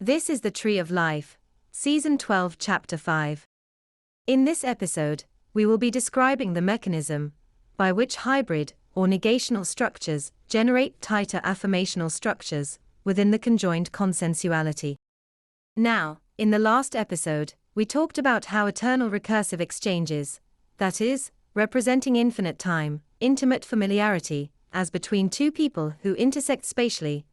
This is the Tree of Life, Season 12, Chapter 5. In this episode, we will be describing the mechanism by which hybrid or negational structures generate tighter affirmational structures within the conjoined consensuality. Now, in the last episode, we talked about how eternal recursive exchanges, that is, representing infinite time, intimate familiarity, as between two people who intersect spatially,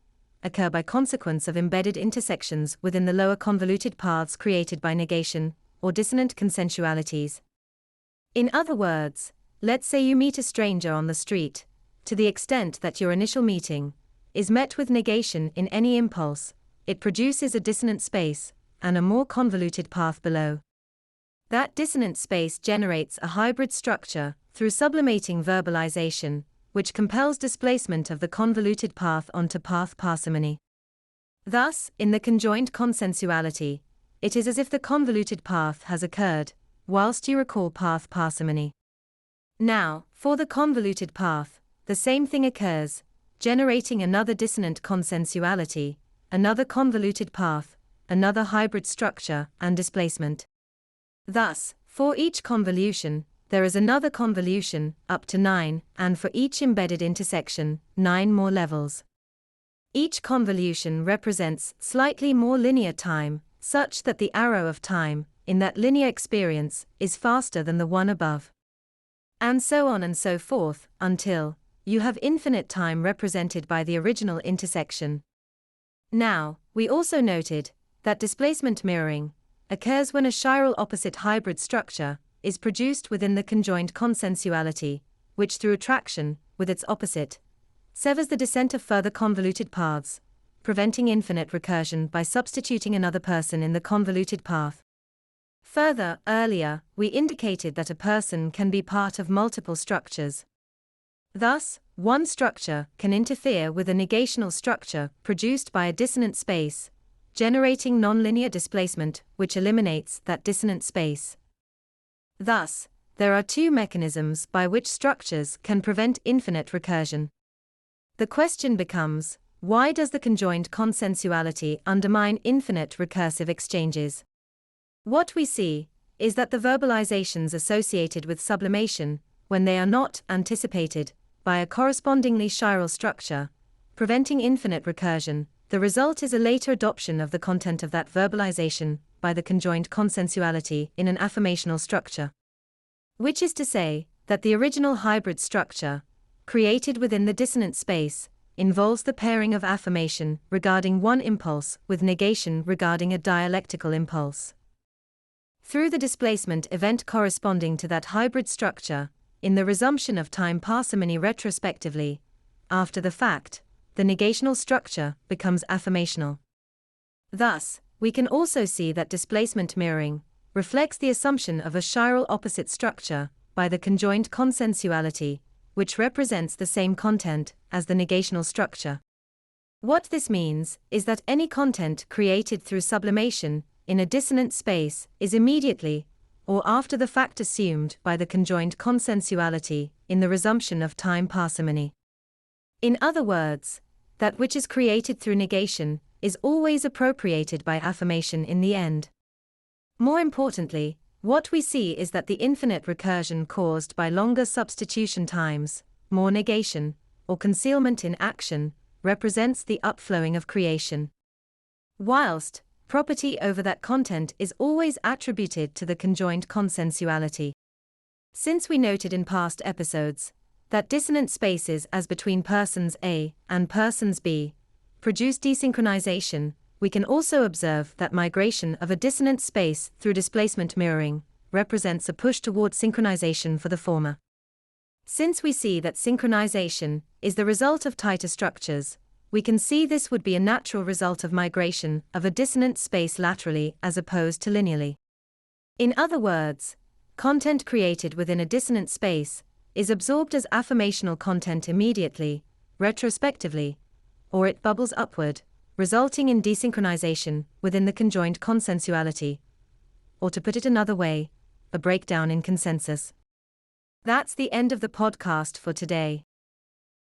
occur by consequence of embedded intersections within the lower convoluted paths created by negation or dissonant consensualities. In other words, let's say you meet a stranger on the street. To the extent that your initial meeting is met with negation in any impulse, it produces a dissonant space and a more convoluted path below. That dissonant space generates a hybrid structure through sublimating verbalization, which compels displacement of the convoluted path onto path parsimony. Thus, in the conjoined consensuality, it is as if the convoluted path has occurred, whilst you recall path parsimony. Now, for the convoluted path, the same thing occurs, generating another dissonant consensuality, another convoluted path, another hybrid structure and displacement. Thus, for each convolution, there is another convolution, up to 9, and for each embedded intersection, 9 more levels. Each convolution represents slightly more linear time, such that the arrow of time, in that linear experience, is faster than the one above. And so on and so forth, until you have infinite time represented by the original intersection. Now, we also noted that displacement mirroring occurs when a chiral opposite hybrid structure is produced within the conjoined consensuality, which through attraction with its opposite severs the descent of further convoluted paths, preventing infinite recursion by substituting another person in the convoluted path. Further, earlier, we indicated that a person can be part of multiple structures. Thus, one structure can interfere with a negational structure produced by a dissonant space, generating nonlinear displacement which eliminates that dissonant space. Thus, there are two mechanisms by which structures can prevent infinite recursion. The question becomes, why does the conjoined consensuality undermine infinite recursive exchanges? What we see is that the verbalizations associated with sublimation, when they are not anticipated by a correspondingly chiral structure, preventing infinite recursion, the result is a later adoption of the content of that verbalization by the conjoined consensuality in an affirmational structure. Which is to say, that the original hybrid structure, created within the dissonant space, involves the pairing of affirmation regarding one impulse with negation regarding a dialectical impulse. Through the displacement event corresponding to that hybrid structure, in the resumption of time parsimony retrospectively, after the fact, the negational structure becomes affirmational. Thus, we can also see that displacement mirroring reflects the assumption of a chiral opposite structure by the conjoined consensuality, which represents the same content as the negational structure. What this means is that any content created through sublimation in a dissonant space is immediately or after the fact assumed by the conjoined consensuality in the resumption of time parsimony. In other words, that which is created through negation is always appropriated by affirmation in the end. More importantly, what we see is that the infinite recursion caused by longer substitution times, more negation, or concealment in action, represents the upflowing of creation. Whilst property over that content is always attributed to the conjoined consensuality. Since we noted in past episodes that dissonant spaces as between persons A and persons B produce desynchronization, we can also observe that migration of a dissonant space through displacement mirroring represents a push toward synchronization for the former. Since we see that synchronization is the result of tighter structures, we can see this would be a natural result of migration of a dissonant space laterally as opposed to linearly. In other words, content created within a dissonant space is absorbed as affirmational content immediately, retrospectively, or it bubbles upward, resulting in desynchronization within the conjoined consensuality. Or to put it another way, a breakdown in consensus. That's the end of the podcast for today.